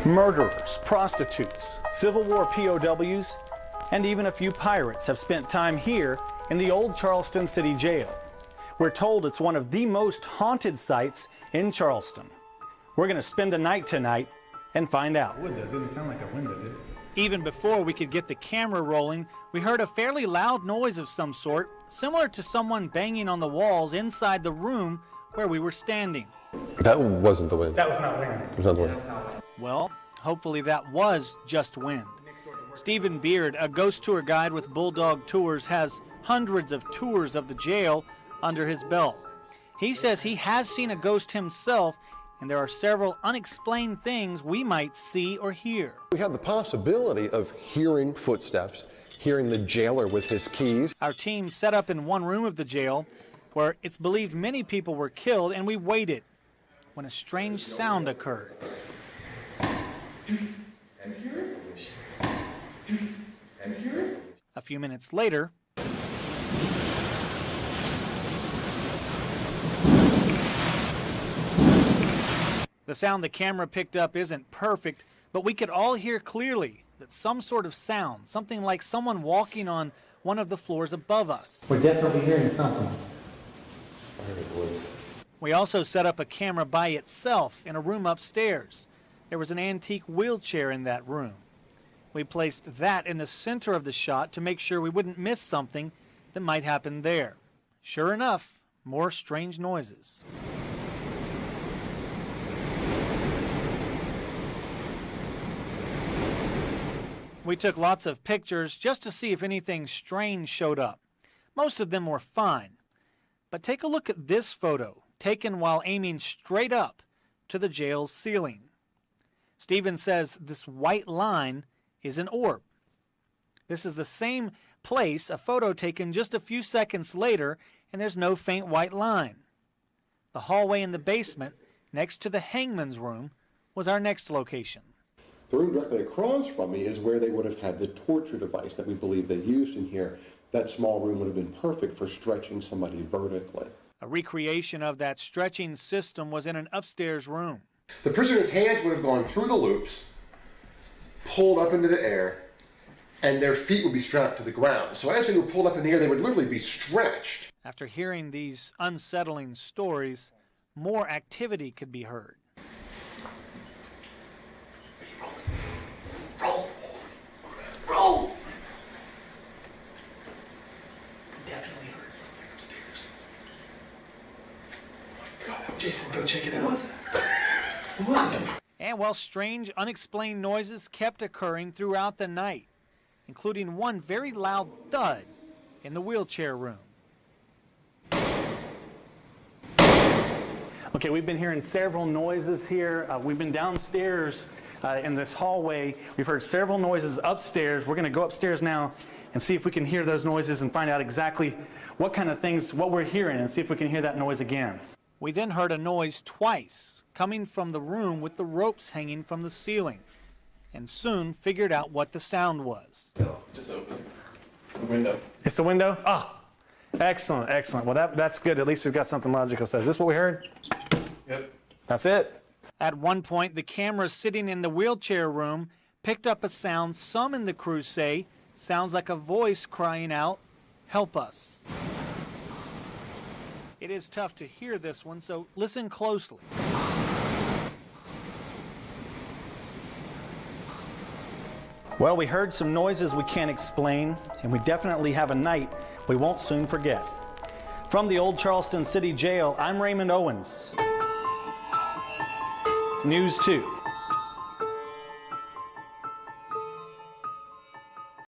Murderers, prostitutes, Civil War POWs, and even a few pirates have spent time here in the old Charleston City Jail. We're told it's one of the most haunted sites in Charleston. We're going to spend the night tonight and find out. That didn't sound like a window, did it? Even before we could get the camera rolling, we heard a fairly loud noise of some sort, similar to someone banging on the walls inside the room where we were standing. That wasn't the wind. That was not wind. It was not the wind. Well, hopefully that was just wind. Stephen Beard, a ghost tour guide with Bulldog Tours, has hundreds of tours of the jail under his belt. He says he has seen a ghost himself, and there are several unexplained things we might see or hear. We had the possibility of hearing footsteps, hearing the jailer with his keys. Our team set up in one room of the jail where it's believed many people were killed, and we waited when a strange sound occurred. A few minutes later, the sound the camera picked up isn't perfect, but we could all hear clearly that some sort of sound, something like someone walking on one of the floors above us. We're definitely hearing something. We also set up a camera by itself in a room upstairs. There was an antique wheelchair in that room. We placed that in the center of the shot to make sure we wouldn't miss something that might happen there. Sure enough, more strange noises. We took lots of pictures just to see if anything strange showed up. Most of them were fine. But take a look at this photo, taken while aiming straight up to the jail's ceiling. Stephen says this white line is an orb. This is the same place a photo taken just a few seconds later, and there's no faint white line. The hallway in the basement, next to the hangman's room, was our next location. The room directly across from me is where they would have had the torture device that we believe they used in here. That small room would have been perfect for stretching somebody vertically. A recreation of that stretching system was in an upstairs room. The prisoner's hands would have gone through the loops, pulled up into the air, and their feet would be strapped to the ground. So as they were pulled up in the air, they would literally be stretched. After hearing these unsettling stories, more activity could be heard. Roll! Roll! We definitely heard something upstairs. Oh my God. Jason, go check it out. What was it? And while strange, unexplained noises kept occurring throughout the night, including one very loud thud in the wheelchair room. Okay, we've been hearing several noises here. We've been downstairs in this hallway. We've heard several noises upstairs. We're going to go upstairs now and see if we can hear those noises and find out exactly what kind of things, what we're hearing, and see if we can hear that noise again. We then heard a noise twice coming from the room with the ropes hanging from the ceiling, and soon figured out what the sound was. Just open. It's the window. It's the window? Ah, excellent, excellent. Well, that's good. At least we've got something logical. So is this what we heard? Yep. That's it. At one point, the camera sitting in the wheelchair room picked up a sound some in the crew say sounds like a voice crying out, "Help us." It is tough to hear this one, so listen closely. Well, we heard some noises we can't explain, and we definitely have a night we won't soon forget. From the old Charleston City Jail, I'm Raymond Owens. News 2.